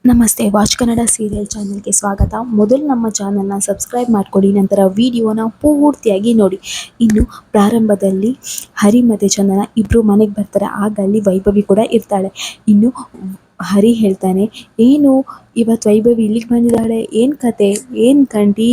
ನಮಸ್ತೆ watch Kannada serial ಚಾನಲ್ಗೆ ಸ್ವಾಗತ. ಮೊದಲು ನಮ್ಮ ಚಾನಲ್ನ ಸಬ್ಸ್ಕ್ರೈಬ್ ಮಾಡಿಕೊಡಿ, ನಂತರ ವಿಡಿಯೋನ ಪೂರ್ತಿಯಾಗಿ ನೋಡಿ. ಇನ್ನು ಪ್ರಾರಂಭದಲ್ಲಿ ಹರಿ ಮತ್ತು ಚಂದನ ಇಬ್ಬರು ಮನೆಗೆ ಬರ್ತಾರೆ. ಆಗ ಅಲ್ಲಿ ವೈಭವಿ ಕೂಡ ಇರ್ತಾಳೆ. ಇನ್ನು ಹರಿ ಹೇಳ್ತಾನೆ, ಏನು ಇವತ್ತು ವೈಭವಿ ಇಲ್ಲಿಗೆ ಬಂದಿದ್ದಾಳೆ, ಏನು ಕತೆ, ಏನು ಕಂಟಿ,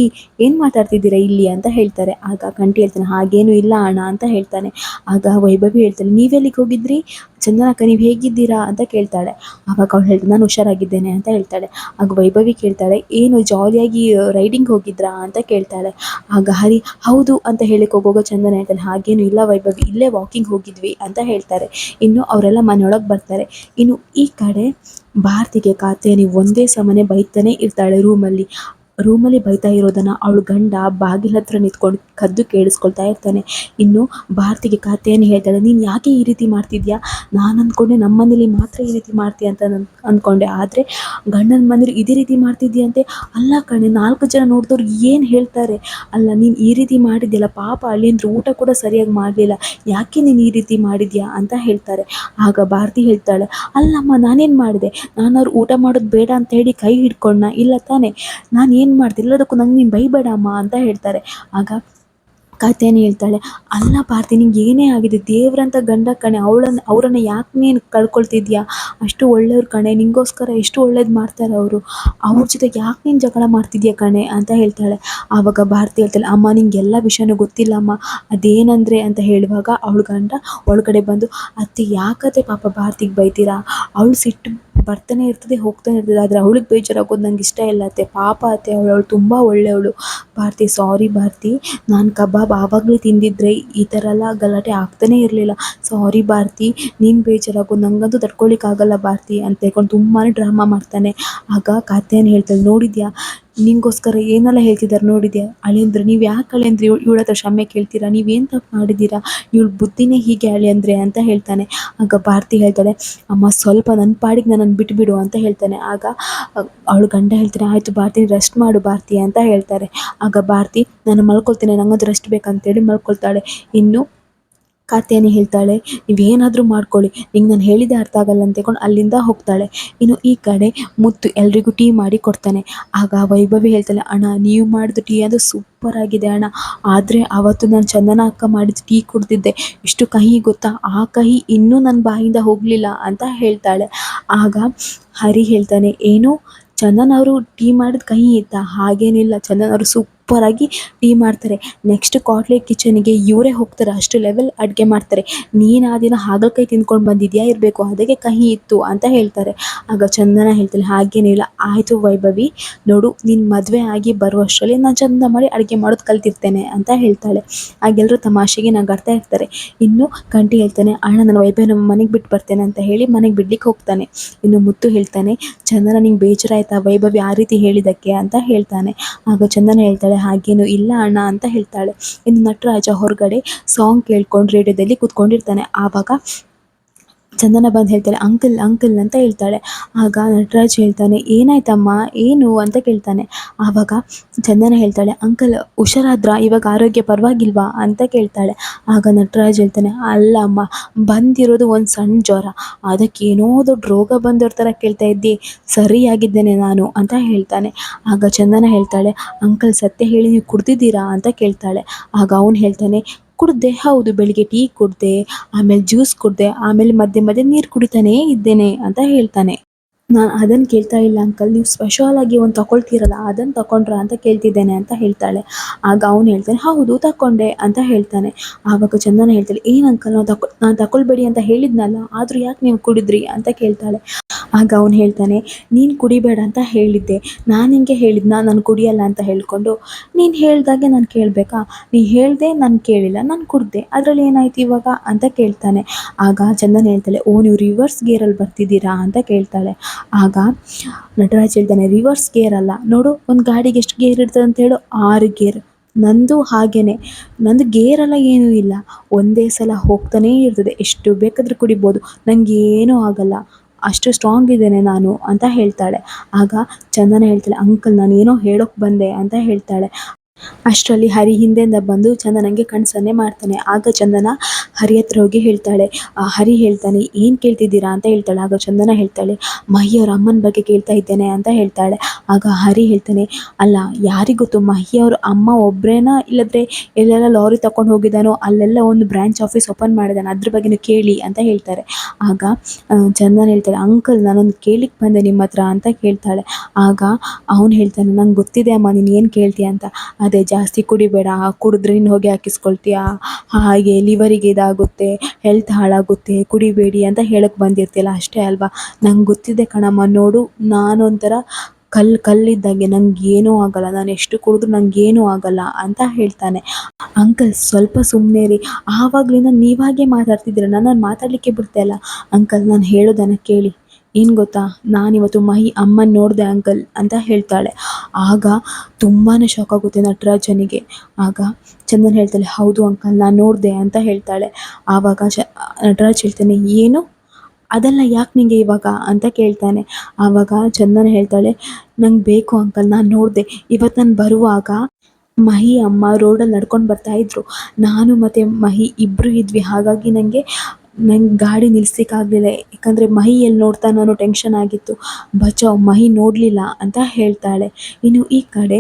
ಏನು ಮಾತಾಡ್ತಿದ್ದೀರಾ ಇಲ್ಲಿ ಅಂತ ಹೇಳ್ತಾರೆ. ಆಗ ಕಂಟಿ ಹೇಳ್ತಾನೆ, ಹಾಗೇನು ಇಲ್ಲ ಅಣ್ಣ ಅಂತ ಹೇಳ್ತಾನೆ. ಆಗ ವೈಭವಿ ಹೇಳ್ತಾಳೆ, ನೀವೆಲ್ಲಿಗೆ ಹೋಗಿದ್ರಿ ಚಂದನಕ್ಕ, ನೀವು ಹೇಗಿದ್ದೀರಾ ಅಂತ ಕೇಳ್ತಾಳೆ. ಆವಾಗ ಅವಳು ಹೇಳ್ತಾಳೆ, ನಾನು ಹುಷಾರಾಗಿದ್ದೇನೆ ಅಂತ ಹೇಳ್ತಾಳೆ. ಆಗ ವೈಭವಿ ಕೇಳ್ತಾಳೆ, ಏನು ಜಾಲಿಯಾಗಿ ರೈಡಿಂಗ್ ಹೋಗಿದ್ರಾ ಅಂತ ಕೇಳ್ತಾಳೆ. ಆಗ ಹರಿ ಹೌದು ಅಂತ ಹೇಳಿಕ್ಕೆ ಹೋಗುವಾಗ ಚಂದನ ಹೇಳ್ತಾನೆ, ಹಾಗೇನು ಇಲ್ಲ ವೈಭವಿ, ಇಲ್ಲೇ ವಾಕಿಂಗ್ ಹೋಗಿದ್ವಿ ಅಂತ ಹೇಳ್ತಾರೆ. ಇನ್ನು ಅವರೆಲ್ಲ ಮನೆಯೊಳಗೆ ಬರ್ತಾರೆ. ಇನ್ನು ಈ ಕಡೆ ಭಾರತಿಗೆ ಕಾತ್ಯಾಯನಿ ಒಂದೇ ಸಮನೆ ಬೈತಾನೆ ಇರ್ತಾಳೆ. ರೂಮಲ್ಲಿ ಬೈತಾ ಇರೋದನ್ನು ಅವಳು ಗಂಡ ಬಾಗಿಲ ಹತ್ರ ನಿಂತ್ಕೊಂಡು ಕದ್ದು ಕೇಳಿಸ್ಕೊಳ್ತಾ ಇರ್ತಾನೆ. ಇನ್ನು ಭಾರತಿಗೆ ಕಾತ್ಯಾಯನಿ ಹೇಳ್ತಾಳೆ, ನೀನು ಯಾಕೆ ಈ ರೀತಿ ಮಾಡ್ತಿದ್ಯಾ, ನಾನು ಅಂದ್ಕೊಂಡೆ ನಮ್ಮ ಮನೇಲಿ ಮಾತ್ರ ಈ ರೀತಿ ಮಾಡ್ತೀಯ ಅಂತ ಅಂದ್ಕೊಂಡೆ, ಆದರೆ ಗಂಡನ ಮನೇಲಿ ಇದೇ ರೀತಿ ಮಾಡ್ತಿದ್ಯಂತೆ. ಅಲ್ಲ ಕಣೆ, 4 ಜನ ನೋಡಿದವ್ರು ಏನು ಹೇಳ್ತಾರೆ, ಅಲ್ಲ ನೀನು ಈ ರೀತಿ ಮಾಡಿದ್ಯಲ್ಲ, ಪಾಪ ಅಳಿಯಂದ್ರು ಊಟ ಕೂಡ ಸರಿಯಾಗಿ ಮಾಡಲಿಲ್ಲ, ಯಾಕೆ ನೀನು ಈ ರೀತಿ ಮಾಡಿದ್ಯಾ ಅಂತ ಹೇಳ್ತಾರೆ. ಆಗ ಭಾರತಿ ಹೇಳ್ತಾಳೆ, ಅಲ್ಲಮ್ಮ ನಾನೇನು ಮಾಡಿದೆ, ನಾನು ಅವ್ರು ಊಟ ಮಾಡೋದು ಬೇಡ ಅಂತ ಹೇಳಿ ಕೈ ಹಿಡ್ಕೊಂಡ, ಇಲ್ಲ ತಾನೇ, ನಾನು ಏನು ಮಾಡ್ದೆ, ಎಲ್ಲದಕ್ಕೂ ನಂಗೆ ನೀನು ಬೈಬೇಡಮ್ಮ ಅಂತ ಹೇಳ್ತಾರೆ. ಆಗ ಕಾತ್ಯಾಯನಿ ಹೇಳ್ತಾಳೆ, ಅಲ್ಲ ಭಾರತಿ, ನಿಂಗೆ ಏನೇ ಆಗಿದೆ, ದೇವ್ರಂತ ಗಂಡ ಕಣೆ, ಅವರನ್ನು ಯಾಕೆ ನೀನು ಕಳ್ಕೊಳ್ತಿದ್ಯಾ, ಅಷ್ಟು ಒಳ್ಳೆಯವ್ರು ಕಣೆ, ನಿಂಗೋಸ್ಕರ ಎಷ್ಟು ಒಳ್ಳೇದು ಮಾಡ್ತಾರೆ ಅವರು, ಅವ್ರ ಜೊತೆಗೆ ಯಾಕೆ ನೀನು ಜಗಳ ಮಾಡ್ತಿದ್ಯಾ ಕಣೆ ಅಂತ ಹೇಳ್ತಾಳೆ. ಆವಾಗ ಭಾರತಿ ಹೇಳ್ತಾಳೆ, ಅಮ್ಮ ನಿಂಗೆಲ್ಲ ವಿಷಯನೂ ಗೊತ್ತಿಲ್ಲಮ್ಮ, ಅದೇನಂದರೆ ಅಂತ ಹೇಳುವಾಗ ಅವಳ ಗಂಡ ಒಳಗಡೆ ಬಂದು, ಅತ್ತೆ ಯಾಕತ್ತೆ ಪಾಪ ಭಾರತಿಗೆ ಬೈತೀರಾ, ಅವಳು ಸಿಟ್ಟು ಬರ್ತಾನೆ ಇರ್ತದೆ ಹೋಗ್ತಾನೆ ಇರ್ತದೆ, ಆದರೆ ಅವಳಿಗೆ ಬೇಜಾರಾಗೋದು ನಂಗೆ ಇಷ್ಟ ಇಲ್ಲ ಅತ್ತೆ, ಪಾಪ ಅತ್ತೆ, ಅವಳು ತುಂಬ ಒಳ್ಳೆಯವಳು. ಭಾರತಿ ಸಾರಿ ಭಾರತಿ, ನಾನು ಕಬಾಬ್ ಆವಾಗಲೇ ತಿಂದಿದ್ರೆ ಈ ಥರ ಎಲ್ಲ ಗಲಾಟೆ ಆಗ್ತಾನೇ ಇರಲಿಲ್ಲ, ಸಾರಿ ಭಾರತಿ, ನೀನು ಬೇಜಾರಾಗೋದು ನಂಗಂತೂ ತಡ್ಕೊಳಿಕ್ಕಾಗಲ್ಲ ಭಾರತಿ ಅಂತ ಹೇಳ್ಕೊಂಡು ತುಂಬಾ ಡ್ರಾಮಾ ಮಾಡ್ತಾನೆ. ಆಗ ಕಾತ್ಯಾಯನಿ ಹೇಳ್ತಾಳೆ, ನೋಡಿದ್ಯಾ ನಿಂಗೋಸ್ಕರ ಏನೆಲ್ಲ ಹೇಳ್ತಿದ್ದಾರೆ ನೋಡಿದ್ಯಾ, ಅಳಿಯಂದ್ರೆ ನೀವು ಯಾಕೆ ಅಳಿಯಂದ್ರೆ ಇವಳ ಹತ್ರ ಕ್ಷಮೆ ಕೇಳ್ತೀರಾ, ನೀವೇನು ತಪ್ಪು ಮಾಡಿದ್ದೀರಾ, ಇವಳು ಬುದ್ಧಿನೇ ಹೀಗೆ ಅಳಿಯಂದ್ರೆ ಅಂತ ಹೇಳ್ತಾನೆ. ಆಗ ಭಾರತಿ ಹೇಳ್ತಾಳೆ, ಅಮ್ಮ ಸ್ವಲ್ಪ ನನ್ನ ಪಾಡಿಗೆ ನನ್ನನ್ನು ಬಿಟ್ಟುಬಿಡು ಅಂತ ಹೇಳ್ತಾನೆ. ಆಗ ಅವಳು ಗಂಡ ಹೇಳ್ತಾನೆ, ಆಯಿತು ಭಾರತಿ ರೆಸ್ಟ್ ಮಾಡು ಭಾರತಿ ಅಂತ ಹೇಳ್ತಾರೆ. ಆಗ ಭಾರತಿ, ನಾನು ಮಲ್ಕೊಳ್ತೇನೆ, ನಂಗಂತೂ ರೆಸ್ಟ್ ಬೇಕಂತೇಳಿ ಮಲ್ಕೊಳ್ತಾಳೆ. ಇನ್ನು ಕಾತ್ಯಾಯನಿ ಹೇಳ್ತಾಳೆ, ನೀವೇನಾದರೂ ಮಾಡ್ಕೊಳ್ಳಿ, ನಿಂಗೆ ನಾನು ಹೇಳಿದೆ ಅರ್ಥ ಆಗಲ್ಲ ಅಂತ ಹೇಳ್ಕೊಂಡು ಅಲ್ಲಿಂದ ಹೋಗ್ತಾಳೆ. ಇನ್ನು ಈ ಕಡೆ ಮುತ್ತು ಎಲ್ರಿಗೂ ಟೀ ಮಾಡಿ ಕೊಡ್ತಾನೆ. ಆಗ ವೈಭವಿ ಹೇಳ್ತಾಳೆ, ಅಣ್ಣ ನೀವು ಮಾಡಿದ ಟೀ ಅದು ಸೂಪರ್ ಆಗಿದೆ ಅಣ್ಣ, ಆದರೆ ಅವತ್ತು ನಾನು ಚಂದನ ಅಕ್ಕ ಮಾಡಿದ ಟೀ ಕುಡ್ದಿದ್ದೆ, ಇಷ್ಟು ಕಹಿ ಗೊತ್ತಾ, ಆ ಕಹಿ ಇನ್ನೂ ನನ್ನ ಬಾಯಿಂದ ಹೋಗಲಿಲ್ಲ ಅಂತ ಹೇಳ್ತಾಳೆ. ಆಗ ಹರಿ ಹೇಳ್ತಾನೆ, ಏನು ಚಂದನ್ ಅವರು ಟೀ ಮಾಡಿದ ಕಹಿ ಇತ್ತಾ, ಹಾಗೇನಿಲ್ಲ, ಚಂದನ್ ಅವರು ಸೂಪರಾಗಿ ಟೀ ಮಾಡ್ತಾರೆ, ನೆಕ್ಸ್ಟ್ ಕಾಟ್ಲೆ ಕಿಚನಿಗೆ ಇವರೇ ಹೋಗ್ತಾರೆ, ಅಷ್ಟು ಲೆವೆಲ್ ಅಡುಗೆ ಮಾಡ್ತಾರೆ, ನೀನು ಆ ದಿನ ಹಾಗಲಕಾಯಿ ತಿಂದ್ಕೊಂಡು ಬಂದಿದ್ಯಾ ಇರಬೇಕು, ಅದಕ್ಕೆ ಕಹಿ ಇತ್ತು ಅಂತ ಹೇಳ್ತಾರೆ. ಆಗ ಚಂದನ ಹೇಳ್ತಾಳೆ, ಹಾಗೇನಿಲ್ಲ, ಆಯಿತು ವೈಭವಿ, ನೋಡು ನಿನ್ನ ಮದುವೆ ಆಗಿ ಬರುವಷ್ಟರಲ್ಲಿ ನಾನು ಚಂದ ಮಾಡಿ ಅಡುಗೆ ಮಾಡೋದು ಕಲ್ತಿರ್ತೇನೆ ಅಂತ ಹೇಳ್ತಾಳೆ. ಆಗೆಲ್ಲರೂ ತಮಾಷೆಗೆ ನಗಾಡ್ತಾ ಇರ್ತಾರೆ. ಇನ್ನು ಕಂಠಿ ಹೇಳ್ತಾನೆ, ಅಣ್ಣ ನಾನು ವೈಭವಿ ನಮ್ಮ ಮನೆಗೆ ಬಿಟ್ಟು ಬರ್ತೇನೆ ಅಂತ ಹೇಳಿ ಮನೆಗೆ ಬಿಡ್ಲಿಕ್ಕೆ ಹೋಗ್ತಾನೆ. ಇನ್ನು ಮುತ್ತು ಹೇಳ್ತಾನೆ, ಚಂದನ ನಿಂಗೆ ಬೇಜಾರಾಯ್ತಾ ವೈಭವಿ ಆ ರೀತಿ ಹೇಳಿದ್ದಕ್ಕೆ ಅಂತ ಹೇಳ್ತಾನೆ. ಆಗ ಚಂದನ ಹೇಳ್ತಾಳೆ, ಹಾಗೇನು ಇಲ್ಲ ಅಣ್ಣ ಅಂತ ಹೇಳ್ತಾಳೆ. ಇನ್ನು ನಟರಾಜ ಹೊರಗಡೆ ಸಾಂಗ್ ಕೇಳ್ಕೊಂಡು ರೇಡಿಯೋದಲ್ಲಿ ಕೂತ್ಕೊಂಡಿರ್ತಾನೆ. ಆವಾಗ ಚಂದನ ಬಂದು ಹೇಳ್ತಾಳೆ, ಅಂಕಲ್ ಅಂಕಲ್ ಅಂತ ಹೇಳ್ತಾಳೆ. ಆಗ ನಟರಾಜ್ ಹೇಳ್ತಾನೆ, ಏನಾಯ್ತಮ್ಮ ಏನು ಅಂತ ಕೇಳ್ತಾನೆ. ಆವಾಗ ಚಂದನ ಹೇಳ್ತಾಳೆ, ಅಂಕಲ್ ಹುಷಾರಾದ್ರಾ, ಇವಾಗ ಆರೋಗ್ಯ ಪರವಾಗಿಲ್ವಾ ಅಂತ ಕೇಳ್ತಾಳೆ. ಆಗ ನಟರಾಜ್ ಹೇಳ್ತಾನೆ, ಅಲ್ಲಮ್ಮ, ಬಂದಿರೋದು ಒಂದು ಸಣ್ಣ ಜ್ವರ, ಅದಕ್ಕೆ ಏನೋ ದೊಡ್ಡ ರೋಗ ಬಂದವ್ರ ಥರ ಕೇಳ್ತಾ ಇದ್ದಿ, ಸರಿಯಾಗಿದ್ದೇನೆ ನಾನು ಅಂತ ಹೇಳ್ತಾನೆ. ಆಗ ಚಂದನ ಹೇಳ್ತಾಳೆ, ಅಂಕಲ್ ಸತ್ಯ ಹೇಳಿ ನೀವು ಕುಡ್ದಿದ್ದೀರಾ ಅಂತ ಕೇಳ್ತಾಳೆ. ಆಗ ಅವನು ಹೇಳ್ತಾನೆ, ಕುಡ್ದೆ, ಹೌದು, ಬೆಳಿಗ್ಗೆ ಟೀ ಕುಡ್ದೆ, ಆಮೇಲೆ ಜ್ಯೂಸ್ ಕುಡ್ದೆ, ಆಮೇಲೆ ಮಧ್ಯೆ ಮಧ್ಯೆ ನೀರು ಕುಡಿತಾನೇ ಇದ್ದೇನೆ ಅಂತ ಹೇಳ್ತಾನೆ. ನಾನು ಅದನ್ನು ಕೇಳ್ತಾ ಇಲ್ಲ ಅಂಕಲ್, ನೀವು ಸ್ಪೆಷಲಾಗಿ ಒಂದು ತಗೊಳ್ತೀರಲ್ಲ ಅದನ್ನು ತಗೊಂಡ್ರಾ ಅಂತ ಕೇಳ್ತಿದ್ದೇನೆ ಅಂತ ಹೇಳ್ತಾಳೆ. ಆಗ ಅವನು ಹೇಳ್ತಾನೆ, ಹೌದು ತಗೊಂಡೆ ಅಂತ ಹೇಳ್ತಾನೆ. ಆವಾಗ ಚಂದನ ಹೇಳ್ತಾಳೆ, ಏನು ಅಂಕಲ್, ನಾನು ತಗೊಳ್ಬೇಡಿ ಅಂತ ಹೇಳಿದ್ನಲ್ಲ, ಆದರೂ ಯಾಕೆ ನೀವು ಕುಡಿದ್ರಿ ಅಂತ ಕೇಳ್ತಾಳೆ. ಆಗ ಅವನು ಹೇಳ್ತಾನೆ, ನೀನು ಕುಡಿಬೇಡ ಅಂತ ಹೇಳಿದ್ದೆ, ನಾನು ನಿನಗೆ ಹೇಳಿದ್ನ ನಾನು ಕುಡಿಯಲ್ಲ ಅಂತ ಹೇಳ್ಕೊಂಡು, ನೀನು ಹೇಳ್ದಾಗೆ ನಾನು ಕೇಳಬೇಕಾ, ನೀ ಹೇಳಿದೆ ನಾನು ಕೇಳಿಲ್ಲ, ನಾನು ಕುಡ್ದೆ, ಅದರಲ್ಲಿ ಏನಾಯ್ತು ಇವಾಗ ಅಂತ ಕೇಳ್ತಾನೆ. ಆಗ ಚಂದನ್ ಹೇಳ್ತಾಳೆ, ಓ ನೀವು ರಿವರ್ಸ್ ಗೇರಲ್ಲಿ ಬರ್ತಿದ್ದೀರಾ ಅಂತ ಕೇಳ್ತಾಳೆ. ಆಗ ನಟರಾಜ್ ಹೇಳ್ತಾನೆ, ರಿವರ್ಸ್ ಗೇರ್ ಅಲ್ಲ, ನೋಡು ಒಂದು ಗಾಡಿಗೆ ಎಷ್ಟು ಗೇರ್ ಇರ್ತದೆ ಅಂತ ಹೇಳು, 6 ಗೇರ್, ನಂದು ಹಾಗೇನೆ, ನಂದು ಗೇರೆಲ್ಲ ಏನೂ ಇಲ್ಲ, ಒಂದೇ ಸಲ ಹೋಗ್ತಾನೇ ಇರ್ತದೆ, ಎಷ್ಟು ಬೇಕಾದರೂ ಕುಡಿಬೋದು, ನನಗೇನೂ ಆಗಲ್ಲ, ಅಷ್ಟು ಸ್ಟ್ರಾಂಗ್ ಇದ್ದೇನೆ ನಾನು ಅಂತ ಹೇಳ್ತಾಳೆ. ಆಗ ಚಂದನ ಹೇಳ್ತಾಳೆ, ಅಂಕಲ್ ನಾನು ಏನೋ ಹೇಳೋಕ್ಕೆ ಬಂದೆ ಅಂತ ಹೇಳ್ತಾಳೆ. ಅಷ್ಟರಲ್ಲಿ ಹರಿ ಹಿಂದೆಯಿಂದ ಬಂದು ಚಂದನಂಗೆ ಕಣ್ಣು ಸನ್ನೆ ಮಾಡ್ತಾನೆ. ಆಗ ಚಂದನ ಹರಿ ಹತ್ರ ಹೋಗಿ ಹೇಳ್ತಾಳೆ. ಹರಿ ಹೇಳ್ತಾನೆ, ಏನು ಕೇಳ್ತಿದ್ದೀರಾ ಅಂತ ಹೇಳ್ತಾಳೆ. ಆಗ ಚಂದನ ಹೇಳ್ತಾಳೆ, ಮಹಿ ಅವ್ರ ಅಮ್ಮನ ಬಗ್ಗೆ ಕೇಳ್ತಾ ಇದ್ದೇನೆ ಅಂತ ಹೇಳ್ತಾಳೆ. ಆಗ ಹರಿ ಹೇಳ್ತಾನೆ, ಅಲ್ಲ ಯಾರಿಗ್ ಗೊತ್ತು, ಮಹಿ ಅವ್ರ ಅಮ್ಮ ಒಬ್ರೇನಾ, ಇಲ್ಲದ್ರೆ ಎಲ್ಲೆಲ್ಲ ಲಾರಿ ತಕೊಂಡು ಹೋಗಿದ್ದಾನೋ, ಅಲ್ಲೆಲ್ಲ ಒಂದು ಬ್ರಾಂಚ್ ಆಫೀಸ್ ಓಪನ್ ಮಾಡಿದಾನೆ, ಅದ್ರ ಬಗ್ಗೆನೂ ಕೇಳಿ ಅಂತ ಹೇಳ್ತಾರೆ. ಆಗ ಚಂದನ ಹೇಳ್ತಾಳೆ, ಅಂಕಲ್ ನಾನೊಂದು ಕೇಳಿಕ್ ಬಂದೆ ನಿಮ್ಮ ಹತ್ರ ಅಂತ ಕೇಳ್ತಾಳೆ. ಆಗ ಅವನು ಹೇಳ್ತಾನೆ, ನಂಗೆ ಗೊತ್ತಿದೆ ಅಮ್ಮ ನೀನು ಏನು ಕೇಳ್ತೀಯ ಅಂತ. ಅದೇ ಜಾಸ್ತಿ ಕುಡಿಬೇಡ, ಕುಡಿದ್ರೆ ನೀನು ಹೊಗೆ ಹಾಕಿಸ್ಕೊಳ್ತೀಯ, ಹಾಗೆ ಲಿವರಿಗೆ ಇದಾಗುತ್ತೆ, ಹೆಲ್ತ್ ಹಾಳಾಗುತ್ತೆ, ಕುಡಿಬೇಡಿ ಅಂತ ಹೇಳಕ್ಕೆ ಬಂದಿರ್ತಿಯಲ್ಲ ಅಷ್ಟೇ ಅಲ್ವಾ. ನಂಗೆ ಗೊತ್ತಿದೆ ಕಣಮ್ಮ, ನೋಡು ನಾನೊಂಥರ ಕಲ್ಲಿದ್ದಂಗೆ, ನಂಗೇನೂ ಆಗಲ್ಲ, ನಾನು ಎಷ್ಟು ಕುಡಿದ್ರು ನಂಗೇನೂ ಆಗಲ್ಲ ಅಂತ ಹೇಳ್ತಾನೆ. ಅಂಕಲ್ ಸ್ವಲ್ಪ ಸುಮ್ಮನೆ ರೀ, ಆವಾಗಲಿಂದ ನೀವಾಗೆ ಮಾತಾಡ್ತಿದ್ದೀರ, ನನ್ನನ್ನು ಮಾತಾಡಲಿಕ್ಕೆ ಬಿಡ್ತಾ ಇಲ್ಲ. ಅಂಕಲ್ ನಾನು ಹೇಳೋದನ್ನು ಕೇಳಿ, ಏನು ಗೊತ್ತಾ, ನಾನಿವತ್ತು ಮಹಿ ಅಮ್ಮನ ನೋಡಿದೆ ಅಂಕಲ್ ಅಂತ ಹೇಳ್ತಾಳೆ. ಆಗ ತುಂಬಾ ಶಾಕ್ ಆಗುತ್ತೆ ನಟರಾಜನಿಗೆ. ಆಗ ಚಂದನ್ ಹೇಳ್ತಾಳೆ, ಹೌದು ಅಂಕಲ್ ನಾನು ನೋಡಿದೆ ಅಂತ ಹೇಳ್ತಾಳೆ. ಆವಾಗ ನಟರಾಜ್ ಹೇಳ್ತಾನೆ, ಏನು ಅದೆಲ್ಲ ಯಾಕೆ ನಿಂಗೆ ಇವಾಗ ಅಂತ ಕೇಳ್ತಾನೆ. ಆವಾಗ ಚಂದನ ಹೇಳ್ತಾಳೆ, ನಂಗೆ ಬೇಕು ಅಂಕಲ್, ನಾನು ನೋಡಿದೆ ಇವತ್ತು ನಾನು ಬರುವಾಗ ಮಹಿ ಅಮ್ಮ ರೋಡಲ್ಲಿ ನಡ್ಕೊಂಡು ಬರ್ತಾ ಇದ್ರು, ನಾನು ಮತ್ತು ಮಹಿ ಇಬ್ಬರು ಇದ್ವಿ, ಹಾಗಾಗಿ ನಂಗೆ ಗಾಡಿ ನಿಲ್ಲಿಸ್ಲಿಕ್ಕಾಗಲಿಲ್ಲ, ಯಾಕಂದರೆ ಮಹಿ ಎಲ್ಲಿ ನೋಡ್ತಾನೋ ಅನ್ನೋ ಟೆನ್ಷನ್ ಆಗಿತ್ತು, ಬಚಾವ್ ಮಹಿ ನೋಡಲಿಲ್ಲ ಅಂತ ಹೇಳ್ತಾಳೆ. ಇನ್ನು ಈ ಕಡೆ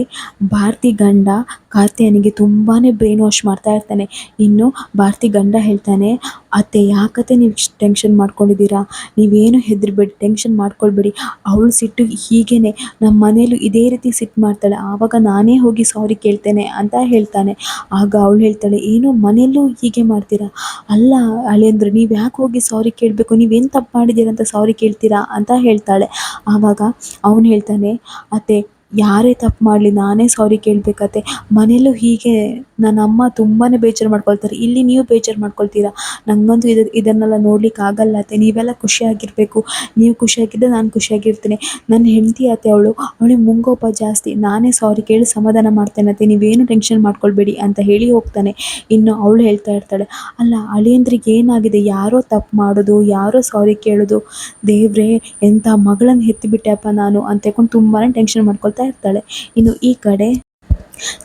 ಭಾರತಿ ಗಂಡ ಕಾರ್ತಿಯನಿಗೆ ತುಂಬಾ ಬ್ರೈನ್ ವಾಶ್ ಮಾಡ್ತಾ ಇರ್ತಾನೆ. ಇನ್ನು ಭಾರತಿ ಗಂಡ ಹೇಳ್ತಾನೆ, ಅತ್ತೆ ಯಾಕತ್ತೆ ನೀವು ಟೆನ್ಷನ್ ಮಾಡ್ಕೊಂಡಿದ್ದೀರಾ, ನೀವೇನು ಹೆದರಬೇಡಿ, ಟೆನ್ಷನ್ ಮಾಡ್ಕೊಳ್ಬೇಡಿ, ಅವಳು ಸಿಟ್ಟು ಹೀಗೇ ನಮ್ಮ ಮನೇಲೂ ಇದೇ ರೀತಿ ಸಿಟ್ಟು ಮಾಡ್ತಾಳೆ, ಆವಾಗ ನಾನೇ ಹೋಗಿ ಸಾರಿ ಕೇಳ್ತೇನೆ ಅಂತ ಹೇಳ್ತಾನೆ. ಆಗ ಅವಳು ಹೇಳ್ತಾಳೆ, ಏನು ಮನೆಯಲ್ಲೂ ಹೀಗೆ ಮಾಡ್ತೀರಾ, ಅಲ್ಲ ಅಳಿಯಂದ್ರೆ ನೀವು ಯಾಕೆ ಹೋಗಿ ಸಾರಿ ಕೇಳಬೇಕು, ನೀವೇನು ತಪ್ಪು ಮಾಡಿದ್ದೀರ ಅಂತ ಸಾರಿ ಕೇಳ್ತೀರಾ ಅಂತ ಹೇಳ್ತಾಳೆ. ಆವಾಗ ಅವನು ಹೇಳ್ತಾನೆ, ಅತ್ತೆ ಯಾರೇ ತಪ್ಪು ಮಾಡಲಿ ನಾನೇ ಸಾರಿ ಕೇಳಬೇಕತ್ತೆ, ಮನೆಯಲ್ಲೂ ಹೀಗೆ ನನ್ನ ಅಮ್ಮ ತುಂಬಾ ಬೇಜಾರು ಮಾಡ್ಕೊಳ್ತಾರೆ, ಇಲ್ಲಿ ನೀವು ಬೇಜಾರು ಮಾಡ್ಕೊಳ್ತೀರಾ, ನನಗಂತೂ ಇದನ್ನೆಲ್ಲ ನೋಡ್ಲಿಕ್ಕೆ ಆಗಲ್ಲ ಅತ್ತೆ, ನೀವೆಲ್ಲ ಖುಷಿಯಾಗಿರಬೇಕು, ನೀವು ಖುಷಿಯಾಗಿದ್ದರೆ ನಾನು ಖುಷಿಯಾಗಿರ್ತೀನಿ, ನನ್ನ ಹೆಂಡತಿ ಅತ್ತೆ ಅವಳಿಗೆ ಮುಂಗೋಪ ಜಾಸ್ತಿ, ನಾನೇ ಸಾರಿ ಕೇಳಿ ಸಮಾಧಾನ ಮಾಡ್ತೇನೆ ಅತ್ತೆ, ನೀವೇನು ಟೆನ್ಷನ್ ಮಾಡ್ಕೊಳ್ಬೇಡಿ ಅಂತ ಹೇಳಿ ಹೋಗ್ತಾನೆ. ಇನ್ನು ಅವಳು ಹೇಳ್ತಾ ಇರ್ತಾಳೆ, ಅಲ್ಲ ಅಳಿಯಂದ್ರಿಗೆ ಏನಾಗಿದೆ, ಯಾರೋ ತಪ್ಪು ಮಾಡೋದು, ಯಾರೋ ಸಾರಿ ಕೇಳೋದು, ದೇವ್ರೇ ಎಂಥ ಮಗಳನ್ನು ಹೆತ್ತಿಬಿಟ್ಟೆಪ್ಪ ನಾನು ಅಂತ ಹೇಳ್ಕೊಂಡು ತುಂಬಾ ಟೆನ್ಷನ್ ಮಾಡ್ಕೊಳ್ತಾ ಇರ್ತಾಳೆ. ಇನ್ನು ಈ ಕಡೆ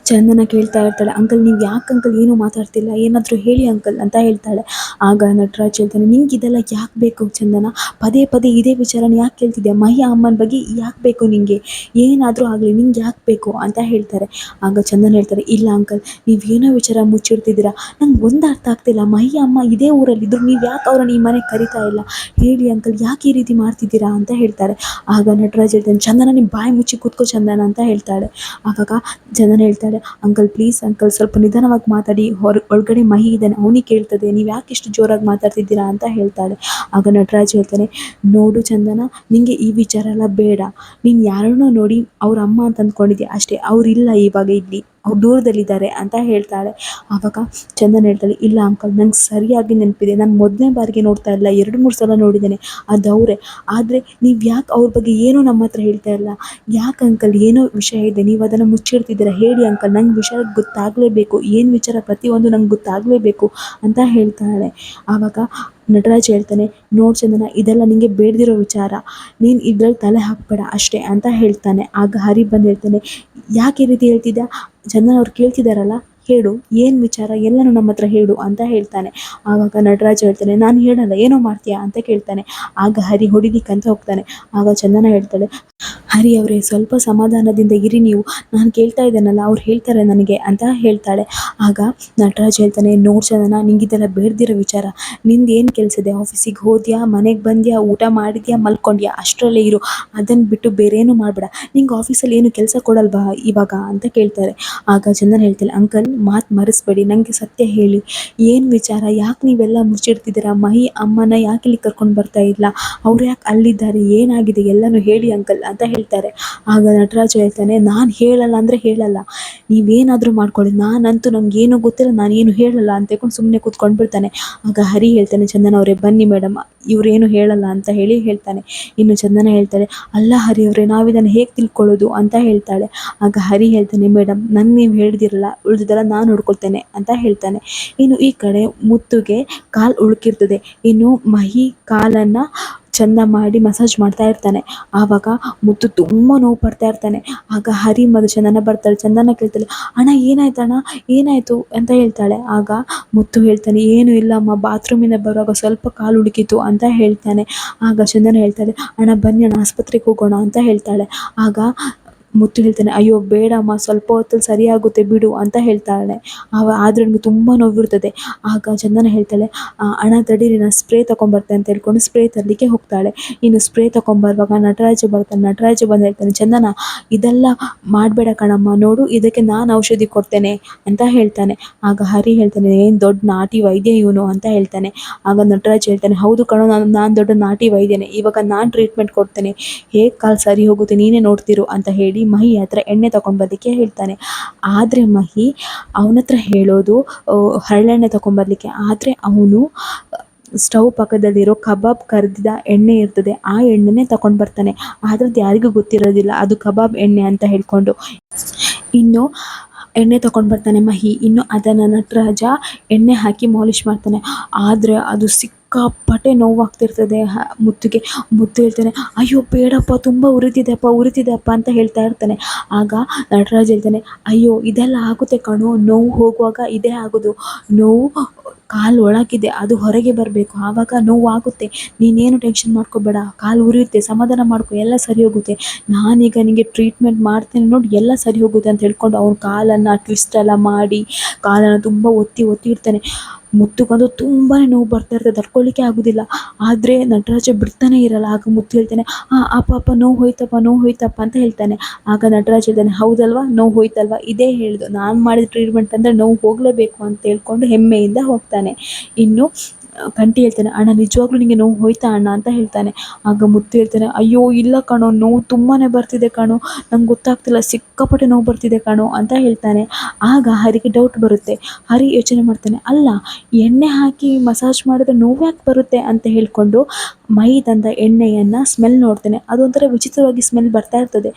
ಚಂದನ ಕೇಳ್ತಾ ಇರ್ತಾಳೆ, ಅಂಕಲ್ ನೀವು ಯಾಕೆ ಅಂಕಲ್ ಏನೂ ಮಾತಾಡ್ತಿಲ್ಲ, ಏನಾದರೂ ಹೇಳಿ ಅಂಕಲ್ ಅಂತ ಹೇಳ್ತಾಳೆ. ಆಗ ನಟರಾಜ್ ಹೇಳ್ತಾನೆ, ನಿಂಗೆ ಇದೆಲ್ಲ ಯಾಕೆ ಬೇಕು ಚಂದನ, ಪದೇ ಪದೇ ಇದೇ ವಿಚಾರನ ಯಾಕೆ ಕೇಳ್ತಿದ್ದೆ, ಮಹಿ ಅಮ್ಮನ ಬಗ್ಗೆ ಯಾಕೆ ಬೇಕು ನಿನಗೆ, ಏನಾದರೂ ಆಗಲಿ ನಿಂಗೆ ಯಾಕೆ ಬೇಕು ಅಂತ ಹೇಳ್ತಾರೆ. ಆಗ ಚಂದನ್ ಹೇಳ್ತಾರೆ, ಇಲ್ಲ ಅಂಕಲ್ ನೀವೇನೋ ವಿಚಾರ ಮುಚ್ಚಿಡ್ತಿದ್ದೀರಾ, ನಂಗೆ ಒಂದು ಅರ್ಥ ಆಗ್ತಿಲ್ಲ, ಮಹಿ ಅಮ್ಮ ಇದೇ ಊರಲ್ಲಿದ್ದರು, ನೀವು ಯಾಕೆ ಅವ್ರನ್ನ ಈ ಮನೆಗೆ ಕರಿತಾ ಇಲ್ಲ, ಹೇಳಿ ಅಂಕಲ್ ಯಾಕೆ ಈ ರೀತಿ ಮಾಡ್ತಿದ್ದೀರಾ ಅಂತ ಹೇಳ್ತಾರೆ. ಆಗ ನಟರಾಜ್ ಹೇಳ್ತಾನೆ, ಚಂದನ ನಿಮ್ಮ ಬಾಯಿ ಮುಚ್ಚಿ ಕೂತ್ಕೋ ಚಂದನ ಅಂತ ಹೇಳ್ತಾಳೆ. ಆವಾಗ ಚಂದನ ಹೇಳ್ತಾಳೆ, ಅಂಕಲ್ ಪ್ಲೀಸ್ ಅಂಕಲ್ ಸ್ವಲ್ಪ ನಿಧಾನವಾಗಿ ಮಾತಾಡಿ, ಒಳಗಡೆ ಮಹಿ ಇದ್ದಾನೆ, ಅವನಿಗೆ ಕೇಳ್ತದೆ, ನೀವು ಯಾಕೆ ಇಷ್ಟು ಜೋರಾಗಿ ಮಾತಾಡ್ತಿದ್ದೀರಾ ಅಂತ ಹೇಳ್ತಾಳೆ. ಆಗ ನಟರಾಜ್ ಹೇಳ್ತಾನೆ, ನೋಡು ಚಂದನ, ನಿಂಗೆ ಈ ವಿಚಾರ ಎಲ್ಲ ಬೇಡ, ನೀನು ಯಾರನ್ನೋ ನೋಡಿ ಅವ್ರ ಅಮ್ಮ ಅಂತ ಅಂದ್ಕೊಂಡಿದ್ಯಾ ಅಷ್ಟೇ, ಅವರಿಲ್ಲ ಇವಾಗ ಇಲ್ಲಿ, ಅವ್ರು ದೂರದಲ್ಲಿದ್ದಾರೆ ಅಂತ ಹೇಳ್ತಾಳೆ. ಆವಾಗ ಚಂದನ್ ಹೇಳ್ತಾಳೆ, ಇಲ್ಲ ಅಂಕಲ್ ನಂಗೆ ಸರಿಯಾಗಿ ನೆನಪಿದೆ, ನಾನು ಮೊದಲನೇ ಬಾರಿಗೆ ನೋಡ್ತಾ ಇಲ್ಲ, 2-3 ಸಲ ನೋಡಿದ್ದೇನೆ, ಅದು ಅವರೇ, ಆದರೆ ನೀವು ಯಾಕೆ ಅವ್ರ ಬಗ್ಗೆ ಏನೂ ನಮ್ಮ ಹತ್ರ ಹೇಳ್ತಾ ಇಲ್ಲ, ಯಾಕೆ ಅಂಕಲ್ ಏನೋ ವಿಷಯ ಇದೆ, ನೀವು ಅದನ್ನು ಮುಚ್ಚಿಡ್ತಿದ್ದೀರಾ, ಹೇಳಿ ಅಂಕಲ್, ನಂಗೆ ವಿಷಯ ಗೊತ್ತಾಗಲೇಬೇಕು, ಏನು ವಿಚಾರ ಪ್ರತಿಯೊಂದು ನಂಗೆ ಗೊತ್ತಾಗಲೇಬೇಕು ಅಂತ ಹೇಳ್ತಾಳೆ. ಆವಾಗ ನಟರಾಜ್ ಹೇಳ್ತಾನೆ, ನೋಡು ಚಂದನ ಇದೆಲ್ಲ ನಿನಗೆ ಬೇಡದಿರೋ ವಿಚಾರ, ನೀನು ಇದ್ರಲ್ಲಿ ತಲೆ ಹಾಕಬೇಡ ಅಷ್ಟೇ ಅಂತ ಹೇಳ್ತಾನೆ. ಆಗ ಹರಿ ಬಂದು ಹೇಳ್ತಾನೆ, ಯಾಕೆ ಈ ರೀತಿ ಹೇಳ್ತಿದ್ದ, ಚಂದನ ಅವ್ರು ಕೇಳ್ತಿದ್ದಾರಲ್ಲ, ಹೇಳು ಏನು ವಿಚಾರ, ಎಲ್ಲನೂ ನಮ್ಮ ಹತ್ರ ಹೇಳು ಅಂತ ಹೇಳ್ತಾನೆ. ಆವಾಗ ನಟರಾಜ್ ಹೇಳ್ತಾನೆ, ನಾನು ಹೇಳಲ್ಲ, ಏನೋ ಮಾಡ್ತೀಯಾ ಅಂತ ಕೇಳ್ತಾನೆ. ಆಗ ಹರಿ ಹೊಡಿಲಿಕ್ಕಂತ ಹೋಗ್ತಾನೆ. ಆಗ ಚಂದನ ಹೇಳ್ತಾಳೆ, ಹರಿ ಅವರೇ ಸ್ವಲ್ಪ ಸಮಾಧಾನದಿಂದ ಇರಿ ನೀವು, ನಾನು ಕೇಳ್ತಾ ಇದ್ದೇನಲ್ಲ ಅವ್ರು ಹೇಳ್ತಾರೆ ನನಗೆ ಅಂತ ಹೇಳ್ತಾಳೆ. ಆಗ ನಟರಾಜ್ ಹೇಳ್ತಾನೆ, ನೋಡು ಚಂದನ ನಿಂಗಿದೆಲ್ಲ ಬೇಡ್ದಿರೋ ವಿಚಾರ, ನಿಂದು ಏನು ಕೆಲಸ ಇದೆ, ಆಫೀಸಿಗೆ ಹೋದ್ಯಾ, ಮನೆಗೆ ಬಂದ್ಯಾ, ಊಟ ಮಾಡಿದ್ಯಾ, ಮಲ್ಕೊಂಡ್ಯಾ, ಅಷ್ಟರಲ್ಲೇ ಇರು, ಅದನ್ನು ಬಿಟ್ಟು ಬೇರೆ ಏನೂ ಮಾಡಬೇಡ, ನಿಂಗೆ ಆಫೀಸಲ್ಲಿ ಏನು ಕೆಲಸ ಕೊಡಲ್ವಾ ಇವಾಗ ಅಂತ ಕೇಳ್ತಾರೆ. ಆಗ ಚಂದನ್ ಹೇಳ್ತಾಳೆ, ಅಂಕಲ್ ಮಾತು ಮರೆಸ್ಬೇಡಿ, ನನಗೆ ಸತ್ಯ ಹೇಳಿ, ಏನು ವಿಚಾರ, ಯಾಕೆ ನೀವೆಲ್ಲ ಮುಚ್ಚಿಡ್ತಿದ್ದೀರಾ, ಮಹಿ ಅಮ್ಮನ ಯಾಕೆ ಇಲ್ಲಿ ಕರ್ಕೊಂಡು ಬರ್ತಾ ಇಲ್ಲ, ಅವ್ರು ಯಾಕೆ ಅಲ್ಲಿದ್ದಾರೆ, ಏನಾಗಿದೆ ಎಲ್ಲನೂ ಹೇಳಿ ಅಂಕಲ್ ಅಂತ ಹೇಳ್ತಾರೆ. ಆಗ ನಟರಾಜ್ ಹೇಳ್ತಾನೆ, ನಾನು ಹೇಳಲ್ಲ ಅಂದರೆ ಹೇಳಲ್ಲ, ನೀವೇನಾದರೂ ಮಾಡ್ಕೊಳ್ಳಿ, ನಾನಂತೂ ನನಗೇನು ಗೊತ್ತಿಲ್ಲ, ನಾನೇನು ಹೇಳಲ್ಲ ಅಂತ ಹೇಳ್ಕೊಂಡು ಸುಮ್ಮನೆ ಕೂತ್ಕೊಂಡು ಬಿಡ್ತಾನೆ. ಆಗ ಹರಿ ಹೇಳ್ತಾನೆ, ಚಂದನ ಅವರೇ ಬನ್ನಿ ಮೇಡಮ್, ಇವರೇನು ಹೇಳಲ್ಲ ಅಂತ ಹೇಳ್ತಾನೆ. ಇನ್ನು ಚಂದನ ಹೇಳ್ತಾಳೆ, ಅಲ್ಲ ಹರಿ ಅವರೇ ನಾವಿದನ್ನು ಹೇಗೆ ತಿಳ್ಕೊಳ್ಳೋದು ಅಂತ ಹೇಳ್ತಾಳೆ. ಆಗ ಹರಿ ಹೇಳ್ತಾನೆ, ಮೇಡಮ್ ನಂಗೆ ನೀವು ಹೇಳ್ದಿರಲ್ಲ, ಉಳಿದಿದ್ದೆಲ್ಲ ನಾನು ನೋಡ್ಕೊಳ್ತೇನೆ ಅಂತ ಹೇಳ್ತಾನೆ. ಇನ್ನು ಈ ಕಡೆ ಮುತ್ತುಗೆ ಕಾಲು ಉಳುಕಿರ್ತದೆ. ಇನ್ನು ಮಹಿ ಕಾಲನ್ನು ಚಂದ ಮಾಡಿ ಮಸಾಜ್ ಮಾಡ್ತಾ ಇರ್ತಾನೆ. ಆವಾಗ ಮುತ್ತು ತುಂಬ ನೋವು ಪಡ್ತಾ ಇರ್ತಾನೆ. ಆಗ ಹರಿ ಮತ್ತು ಚಂದನ ಬರ್ತಾಳೆ. ಚಂದನ ಕೇಳ್ತಾಳೆ, ಅಣ್ಣ ಏನಾಯ್ತಣ್ಣ, ಏನಾಯಿತು ಅಂತ ಹೇಳ್ತಾಳೆ. ಆಗ ಮುತ್ತು ಹೇಳ್ತಾನೆ, ಏನು ಇಲ್ಲಮ್ಮ, ಬಾತ್ರೂಮಿಂದ ಬರುವಾಗ ಸ್ವಲ್ಪ ಕಾಲು ಹುಡುಕಿತು ಅಂತ ಹೇಳ್ತಾನೆ. ಆಗ ಚಂದನ ಹೇಳ್ತಾಳೆ, ಅಣ್ಣ ಬನ್ನಿ ಅಣ್ಣ ಆಸ್ಪತ್ರೆಗೆ ಹೋಗೋಣ ಅಂತ ಹೇಳ್ತಾಳೆ. ಆಗ ಮುತ್ತು ಹೇಳ್ತಾನೆ, ಅಯ್ಯೋ ಬೇಡಮ್ಮ, ಸ್ವಲ್ಪ ಹೊತ್ತಲ್ಲಿ ಸರಿಯಾಗುತ್ತೆ ಬಿಡು ಅಂತ ಹೇಳ್ತಾಳೆ. ಆದ್ರೆ ನನಗೆ ತುಂಬ ನೋವಿರ್ತದೆ. ಆಗ ಚಂದನ ಹೇಳ್ತಾಳೆ, ಅಣ್ಣ ತಡೀರಿ ನಾನು ಸ್ಪ್ರೇ ತೊಗೊಂಬರ್ತೆ ಅಂತ ಹೇಳ್ಕೊಂಡು ಸ್ಪ್ರೇ ತರಲಿಕ್ಕೆ ಹೋಗ್ತಾಳೆ. ಇನ್ನು ಸ್ಪ್ರೇ ತೊಗೊಂಬರುವಾಗ ನಟರಾಜ ಬರ್ತಾನೆ. ನಟರಾಜ ಬಂದು ಹೇಳ್ತಾನೆ, ಚಂದನ ಇದೆಲ್ಲ ಮಾಡಬೇಡ ಕಣಮ್ಮ, ನೋಡು ಇದಕ್ಕೆ ನಾನು ಔಷಧಿ ಕೊಡ್ತೇನೆ ಅಂತ ಹೇಳ್ತಾನೆ. ಆಗ ಹರಿ ಹೇಳ್ತಾನೆ, ಏನು ದೊಡ್ಡ ನಾಟಿ ವೈದ್ಯ ಇವನು ಅಂತ ಹೇಳ್ತಾನೆ. ಆಗ ನಟರಾಜ್ ಹೇಳ್ತಾನೆ, ಹೌದು ಕಣೋ, ನಾನು ದೊಡ್ಡ ನಾಟಿ ವೈದ್ಯನೇ, ಇವಾಗ ನಾನು ಟ್ರೀಟ್ಮೆಂಟ್ ಕೊಡ್ತೇನೆ, ಹೇಗೆ ಕಾಲು ಸರಿ ಹೋಗುತ್ತೆ ನೀನೇ ನೋಡ್ತಿರು ಅಂತ ಹೇಳಿ ಮಹಿ ಹತ್ರ ಎಣ್ಣೆ ತೊಗೊಂಡ್ಬರ್ಲಿಕ್ಕೆ ಹೇಳ್ತಾನೆ. ಆದರೆ ಮಹಿ ಅವನ ಹತ್ರ ಹೇಳೋದು ಹರಳೆಣ್ಣೆ ತೊಗೊಂಬರ್ಲಿಕ್ಕೆ. ಆದರೆ ಅವನು ಸ್ಟವ್ ಪಕ್ಕದಲ್ಲಿರೋ ಕಬಾಬ್ ಕರೆದಿದ್ದ ಎಣ್ಣೆ ಇರ್ತದೆ, ಆ ಎಣ್ಣೆನೇ ತಗೊಂಡು ಬರ್ತಾನೆ. ಅದ್ರದ್ದು ಯಾರಿಗೂ ಗೊತ್ತಿರೋದಿಲ್ಲ ಅದು ಕಬಾಬ್ ಎಣ್ಣೆ ಅಂತ ಹೇಳ್ಕೊಂಡು. ಇನ್ನು ಎಣ್ಣೆ ತೊಗೊಂಡು ಬರ್ತಾನೆ ಮಹಿ. ಇನ್ನು ಅದನ್ನು ನಟರಾಜ ಎಣ್ಣೆ ಹಾಕಿ ಮಾಲಿಷ್ ಮಾಡ್ತಾನೆ. ಆದರೆ ಅದು ಸಿಕ್ಕಾಪಟ್ಟೆ ನೋವಾಗ್ತಿರ್ತದೆ ಮುತ್ತಿಗೆ. ಮುತ್ತು ಹೇಳ್ತಾನೆ, ಅಯ್ಯೋ ಬೇಡಪ್ಪ, ತುಂಬ ಉರಿತಿದೆಪ್ಪ ಅಂತ ಹೇಳ್ತಾ ಇರ್ತಾನೆ. ಆಗ ನಟರಾಜ ಹೇಳ್ತಾನೆ, ಅಯ್ಯೋ ಇದೆಲ್ಲ ಆಗುತ್ತೆ ಕಣೋ, ನೋವು ಹೋಗುವಾಗ ಇದೇ ಆಗೋದು, ನೋವು ಕಾಲು ಒಳಗಿದೆ, ಅದು ಹೊರಗೆ ಬರಬೇಕು, ಆವಾಗ ನೋವು ಆಗುತ್ತೆ, ನೀನೇನು ಟೆನ್ಷನ್ ಮಾಡ್ಕೋಬೇಡ, ಕಾಲು ಉರಿಯುತ್ತೆ, ಸಮಾಧಾನ ಮಾಡ್ಕೊ, ಎಲ್ಲ ಸರಿ ಹೋಗುತ್ತೆ, ನಾನೀಗ ನಿನಗೆ ಟ್ರೀಟ್ಮೆಂಟ್ ಮಾಡ್ತೇನೆ ನೋಡಿ, ಎಲ್ಲ ಸರಿ ಹೋಗುತ್ತೆ ಅಂತ ಹೇಳ್ಕೊಂಡು ಅವ್ನ ಕಾಲನ್ನು ಟ್ವಿಸ್ಟ್ ಎಲ್ಲ ಮಾಡಿ ಕಾಲನ್ನು ತುಂಬ ಒತ್ತಿ ಇಡ್ತಾನೆ. ಮುತ್ತುಗಂದು ತುಂಬಾ ನೋವು ಬರ್ತಾ ಇರ್ತದೆ, ತಡ್ಕೊಳ್ಳಿಕ್ಕೆ ಆಗೋದಿಲ್ಲ. ಆದರೆ ನಟರಾಜ ಬಿಡ್ತಾನೆ ಇರಲ್ಲ. ಆಗ ಮುತ್ತು ಹೇಳ್ತಾನೆ, ಅಪ್ಪ ನೋವು ಹೋಯ್ತಪ್ಪ ಅಂತ ಹೇಳ್ತಾನೆ. ಆಗ ನಟರಾಜ ಹೇಳ್ತಾನೆ, ಹೌದಲ್ವಾ, ನೋವು ಹೋಯ್ತಲ್ವಾ, ಇದೇ ಹೇಳಿದ್ದು, ನಾನು ಮಾಡಿದ ಟ್ರೀಟ್ಮೆಂಟ್ ಅಂದರೆ ನೋವು ಹೋಗಲೇಬೇಕು ಅಂತ ಹೇಳ್ಕೊಂಡು ಹೆಮ್ಮೆಯಿಂದ ಹೋಗ್ತಾನೆ. ಇನ್ನು ಕಂಠಿ ಹೇಳ್ತಾನೆ, ಅಣ್ಣ ನಿಜವಾಗ್ಲೂ ನಿನಗೆ ನೋವು ಹೋಯ್ತಾ ಅಣ್ಣ ಅಂತ ಹೇಳ್ತಾನೆ. ಆಗ ಮುತ್ತು ಹೇಳ್ತಾನೆ, ಅಯ್ಯೋ ಇಲ್ಲ ಕಣೋ, ನೋವು ತುಂಬಾ ಬರ್ತಿದೆ ಕಣೋ, ನಂಗೆ ಗೊತ್ತಾಗ್ತಿಲ್ಲ, ಸಿಕ್ಕಾಪಟ್ಟೆ ನೋವು ಬರ್ತಿದೆ ಕಣೋ ಅಂತ ಹೇಳ್ತಾನೆ. ಆಗ ಹರಿಗೆ ಡೌಟ್ ಬರುತ್ತೆ. ಹರಿ ಯೋಚನೆ ಮಾಡ್ತಾನೆ, ಅಲ್ಲ ಎಣ್ಣೆ ಹಾಕಿ ಮಸಾಜ್ ಮಾಡಿದ್ರೆ ನೋವು ಯಾಕೆ ಬರುತ್ತೆ ಅಂತ ಹೇಳ್ಕೊಂಡು ಮೈ ತಂದ ಎಣ್ಣೆಯನ್ನು ಸ್ಮೆಲ್ ನೋಡ್ತಾನೆ. ಅದೊಂಥರ ವಿಚಿತ್ರವಾಗಿ ಸ್ಮೆಲ್ ಬರ್ತಾ ಇರ್ತದೆ.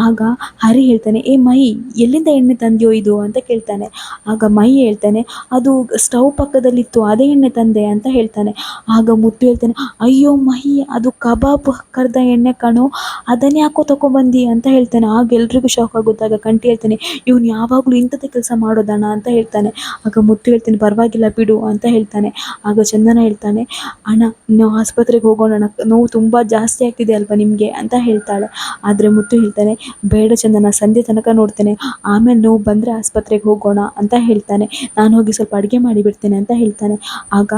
ಆಗ ಹರಿ ಹೇಳ್ತಾನೆ, ಮೈ ಎಲ್ಲಿಂದ ಎಣ್ಣೆ ತಂದೆಯೋ ಇದು ಅಂತ ಕೇಳ್ತಾನೆ. ಆಗ ಮೈ ಹೇಳ್ತಾನೆ, ಅದು ಸ್ಟವ್ ಪಕ್ಕದಲ್ಲಿತ್ತು, ಅದೇ ಎಣ್ಣೆ ತಂದೆ ಅಂತ ಹೇಳ್ತಾನೆ. ಆಗ ಮುತ್ತು ಹೇಳ್ತಾನೆ, ಅಯ್ಯೋ ಮಹಿ, ಅದು ಕಬಾಬ್ ಕರೆದ ಎಣ್ಣೆ ಕಣೋ, ಅದನ್ನೇ ಯಾಕೋ ತಗೊಬಂದಿ ಅಂತ ಹೇಳ್ತಾನೆ. ಆಗ ಎಲ್ರಿಗೂ ಶಾಕ್ ಆಗುತ್ತಾಗ ಕಂಠಿ ಹೇಳ್ತಾನೆ, ಇವನು ಯಾವಾಗಲೂ ಇಂಥದ್ದೇ ಕೆಲಸ ಮಾಡೋದಣ್ಣ ಅಂತ ಹೇಳ್ತಾನೆ. ಆಗ ಮುತ್ತು ಹೇಳ್ತಾನೆ, ಪರವಾಗಿಲ್ಲ ಬಿಡು ಅಂತ ಹೇಳ್ತಾನೆ. ಆಗ ಚಂದನ ಹೇಳ್ತಾನೆ, ಅಣ್ಣ ನಾವು ಆಸ್ಪತ್ರೆಗೆ ಹೋಗೋಣ, ನೋವು ತುಂಬ ಜಾಸ್ತಿ ಆಗ್ತಿದೆ ಅಲ್ವಾ ನಿಮಗೆ ಅಂತ ಹೇಳ್ತಾಳೆ. ಆದರೆ ಮುತ್ತು ಹೇಳ್ತಾನೆ, ಬೇಡ ಚಂದನ, ಸಂಜೆ ತನಕ ನೋಡ್ತೇನೆ, ಆಮೇಲೆ ನೋವು ಬಂದರೆ ಆಸ್ಪತ್ರೆಗೆ ಹೋಗೋಣ ಅಂತ ಹೇಳ್ತಾನೆ. ನಾನು ಹೋಗಿ ಸ್ವಲ್ಪ ಅಡುಗೆ ಮಾಡಿಬಿಡ್ತೇನೆ ಅಂತ ಹೇಳ್ತಾನೆ. ಆಗ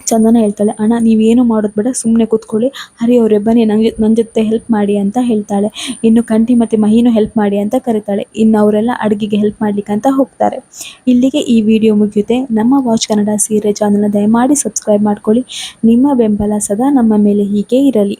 ಚಂದನ ಹೇಳ್ತಾಳೆ, ಅಣ್ಣ ನೀವೇನು ಮಾಡೋದು ಬೇಡ, ಸುಮ್ಮನೆ ಕೂತ್ಕೊಳ್ಳಿ, ಹರಿ ಅವರೇ ಬನ್ನಿ ನನ್ನ ಜೊತೆ ಹೆಲ್ಪ್ ಮಾಡಿ ಅಂತ ಹೇಳ್ತಾಳೆ. ಇನ್ನು ಕಂಠಿ ಮತ್ತು ಮಹಿನೂ ಹೆಲ್ಪ್ ಮಾಡಿ ಅಂತ ಕರೀತಾಳೆ. ಇನ್ನು ಅವರೆಲ್ಲ ಅಡುಗೆಗೆ ಹೆಲ್ಪ್ ಮಾಡ್ಲಿಕ್ಕೆ ಅಂತ ಹೋಗ್ತಾರೆ. ಇಲ್ಲಿಗೆ ಈ ವಿಡಿಯೋ ಮುಗಿಯುತ್ತೆ. ನಮ್ಮ ವಾಚ್ ಕನ್ನಡ ಸೀರಿಯಲ್ ಚಾನಲ್ನ ದಯಮಾಡಿ ಸಬ್ಸ್ಕ್ರೈಬ್ ಮಾಡ್ಕೊಳ್ಳಿ. ನಿಮ್ಮ ಬೆಂಬಲ ಸದಾ ನಮ್ಮ ಮೇಲೆ ಹೀಗೆ ಇರಲಿ.